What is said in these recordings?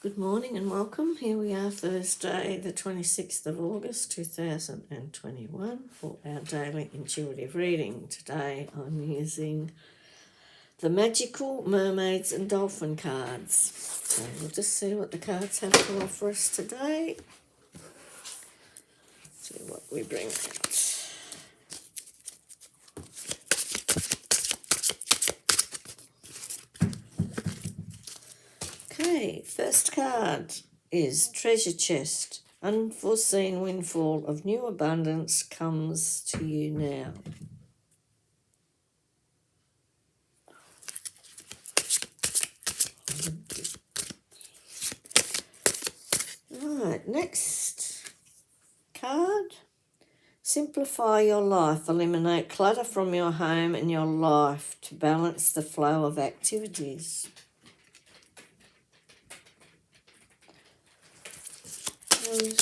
Good morning and welcome. Here we are, Thursday, the 26th of August 2021, for our daily intuitive reading. Today I'm using the Magical Mermaids and Dolphin cards. So we'll just see what the cards have to offer us today. See what we bring out. Okay, first card is Treasure Chest. Unforeseen windfall of new abundance comes to you now. Right, next card. Simplify your life. Eliminate clutter from your home and your life to balance the flow of activities. And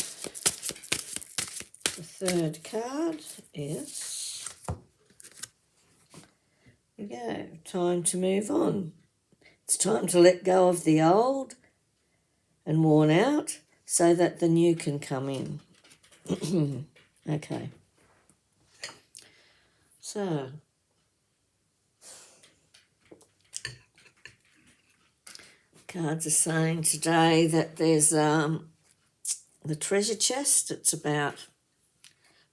the third card is, here we go, time to move on. It's time to let go of the old and worn out so that the new can come in. Okay. So, cards are saying today that there's the treasure chest. It's about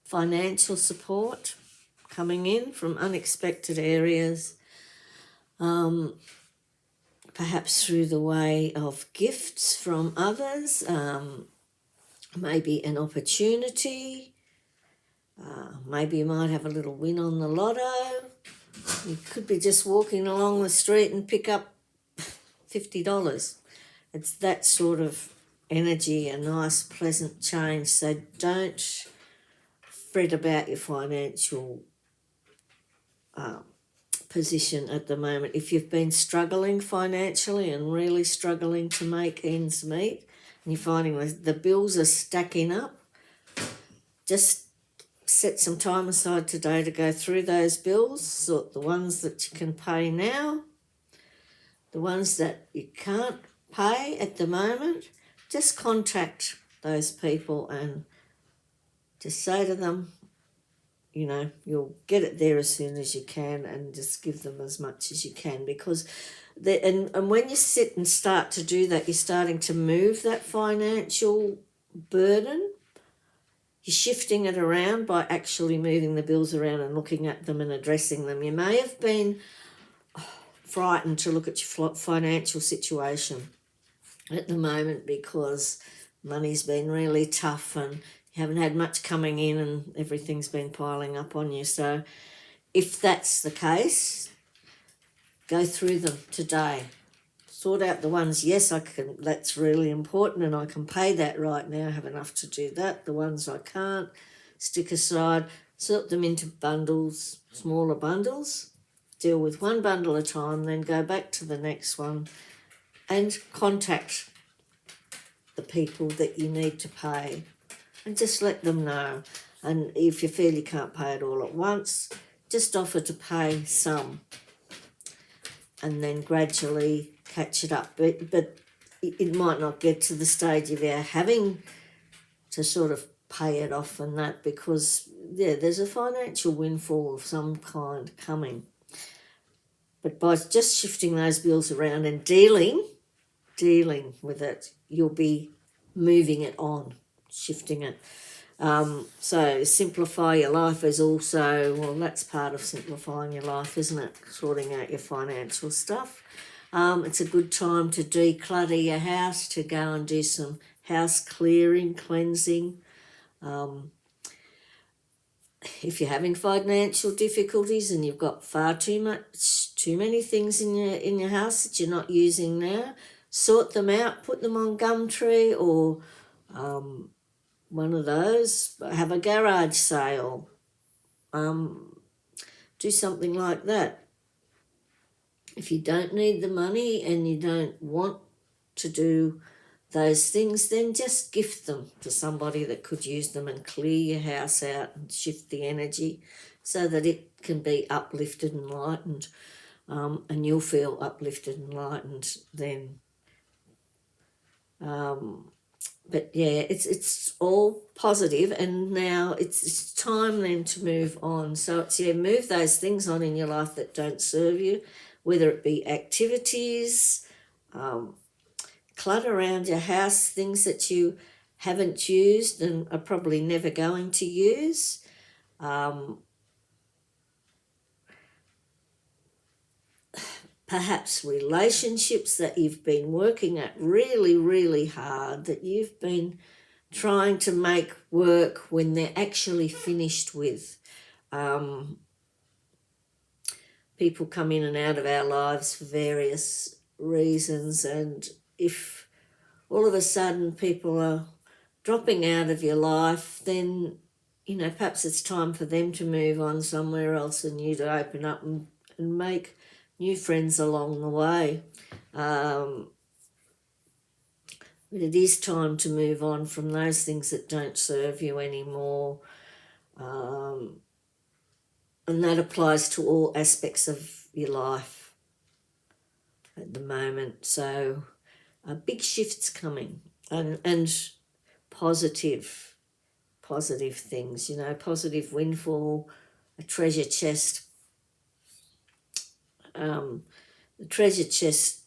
financial support coming in from unexpected areas, perhaps through the way of gifts from others, maybe an opportunity, maybe you might have a little win on the lotto. You could be just walking along the street and pick up $50. It's that sort of energy, a nice pleasant change. So don't fret about your financial position at the moment. If you've been struggling financially and really struggling to make ends meet, and you're finding the bills are stacking up, just set some time aside today to go through those bills, sort the ones that you can pay now, the ones that you can't pay at the moment. Just contact those people and just say to them, you know, you'll get it there as soon as you can, and just give them as much as you can, because and when you sit and start to do that, you're starting to move that financial burden. You're shifting it around by actually moving the bills around and looking at them and addressing them. You may have been frightened to look at your financial situation at the moment because money's been really tough and you haven't had much coming in and everything's been piling up on you. So if that's the case, go through them today. Sort out the ones, yes, I can, that's really important and I can pay that right now, I have enough to do that. The ones I can't, stick aside, sort them into bundles, smaller bundles, deal with one bundle at a time, then go back to the next one and contact the people that you need to pay and just let them know. And if you feel you can't pay it all at once, just offer to pay some and then gradually catch it up. But it might not get to the stage of you having to sort of pay it off and that, because, yeah, there's a financial windfall of some kind coming. But by just shifting those bills around and dealing with it, you'll be moving it on, shifting it. So simplify your life is also, well, that's part of simplifying your life, isn't it? Sorting out your financial stuff. It's a good time to declutter your house, to go and do some house clearing, cleansing. If you're having financial difficulties and you've got too many things in your house that you're not using now, sort them out, put them on Gumtree or one of those, have a garage sale, do something like that. If you don't need the money and you don't want to do those things, then just gift them to somebody that could use them and clear your house out and shift the energy so that it can be uplifted and lightened, and you'll feel uplifted and lightened then. But yeah, it's all positive, and now it's time then to move on. So it's move those things on in your life that don't serve you, whether it be activities, clutter around your house, things that you haven't used and are probably never going to use. Perhaps relationships that you've been working at really, really hard, that you've been trying to make work when they're actually finished with. People come in and out of our lives for various reasons, and if all of a sudden people are dropping out of your life, then perhaps it's time for them to move on somewhere else and you to open up and make new friends along the way. But it is time to move on from those things that don't serve you anymore. And that applies to all aspects of your life at the moment. So a big shift's coming, and positive things, positive windfall, a treasure chest. The treasure chest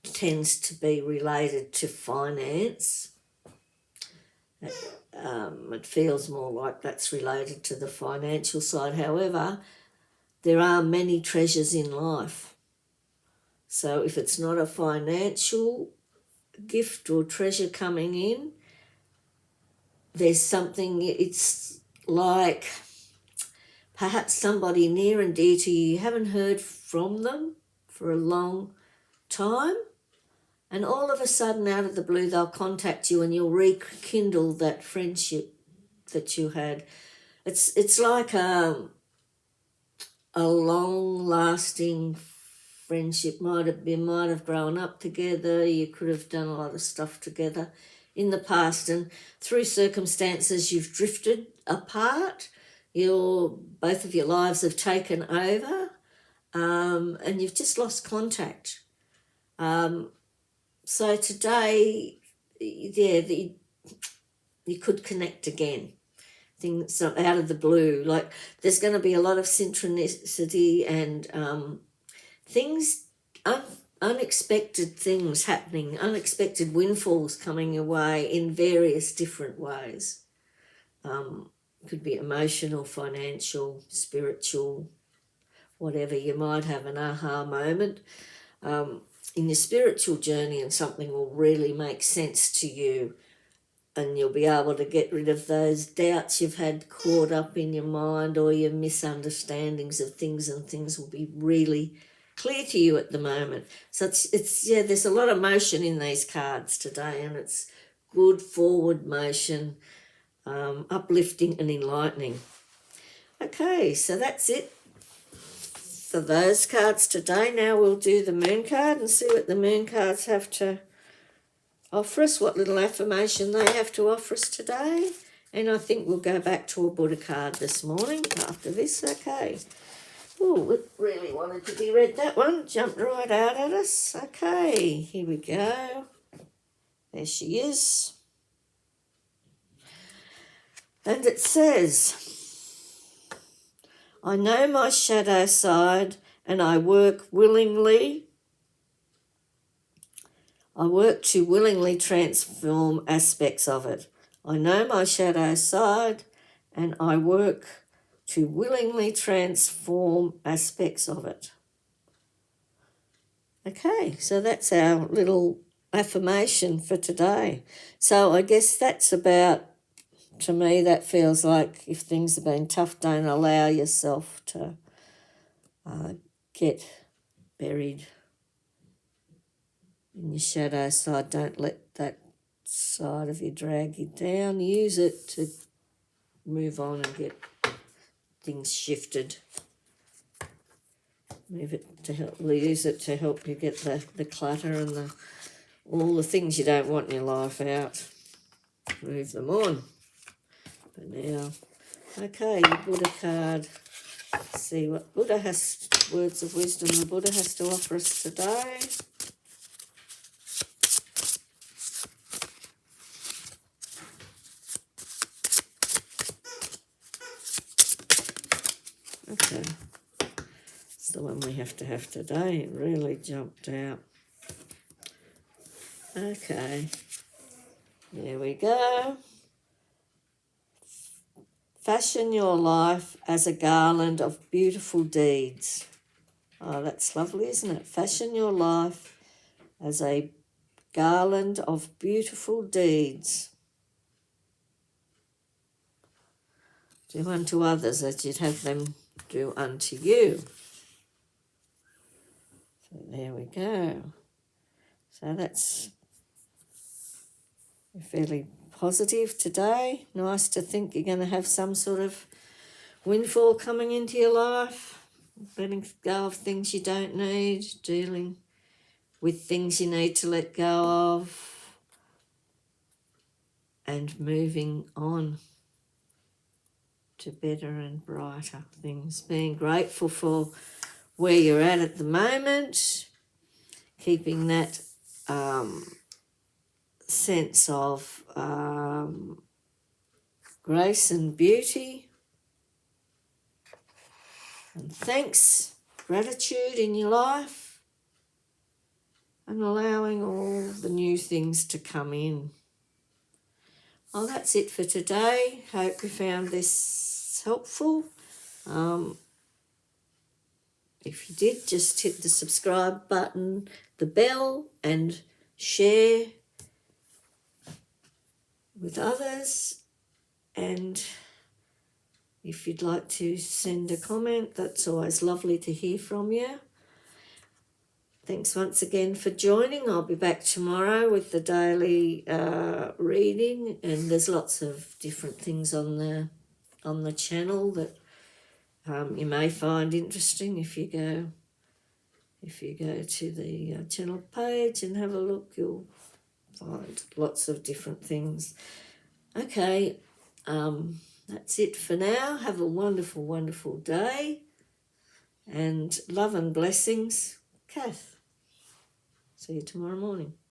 tends to be related to finance. It feels more like that's related to the financial side. However, there are many treasures in life. So if it's not a financial gift or treasure coming in, there's something, it's like perhaps somebody near and dear to you, you haven't heard from them for a long time, and all of a sudden out of the blue they'll contact you and you'll rekindle that friendship that you had. It's like a long-lasting friendship. Might have grown up together, you could have done a lot of stuff together in the past, and through circumstances you've drifted apart. Both of your lives have taken over, and you've just lost contact. So today, you could connect again. Things out of the blue, like there's going to be a lot of synchronicity and things, unexpected things happening, unexpected windfalls coming your way in various different ways. Could be emotional, financial, spiritual, whatever. You might have an aha moment in your spiritual journey, and something will really make sense to you, and you'll be able to get rid of those doubts you've had caught up in your mind, or your misunderstandings of things, and things will be really clear to you at the moment. So it's there's a lot of motion in these cards today, and it's good forward motion, uplifting and enlightening. Okay, so that's it for those cards today. Now we'll do the moon card and see what the moon cards have to offer us, what little affirmation they have to offer us today. And I think we'll go back to a Buddha card this morning after this. Okay. Oh, it really wanted to be read, that one. Jumped right out at us. Okay, here we go. There she is. And it says, I know my shadow side and I work willingly. I work to willingly transform aspects of it. I know my shadow side and I work to willingly transform aspects of it. Okay, so that's our little affirmation for today. So I guess that's about, to me, that feels like if things have been tough, don't allow yourself to get buried in your shadow side. Don't let that side of you drag you down. Use it to move on and get things shifted. Use it to help you get the clutter and all the things you don't want in your life out. Move them on. But now, okay, your Buddha card. Let's see what words of wisdom the Buddha has to offer us today. Okay. It's the one we have to have today. It really jumped out. Okay. There we go. Fashion your life as a garland of beautiful deeds. Oh, that's lovely, isn't it? Fashion your life as a garland of beautiful deeds. Do unto others as you'd have them do unto you. So there we go. So that's fairly positive today. Nice to think you're going to have some sort of windfall coming into your life. Letting go of things you don't need, dealing with things you need to let go of, and moving on to better and brighter things. Being grateful for where you're at the moment, keeping that sense of grace and beauty, and thanks, gratitude in your life, and allowing all the new things to come in. Well, that's it for today. Hope you found this helpful. If you did, just hit the subscribe button, the bell, and share with others. And if you'd like to send a comment, that's always lovely to hear from you. Thanks once again for joining. I'll be back tomorrow with the daily reading, and there's lots of different things on the channel that you may find interesting if you go to the channel page and have a look. You'll find lots of different things. Okay, that's it for now. Have a wonderful, wonderful day, and love and blessings, Kath. See you tomorrow morning.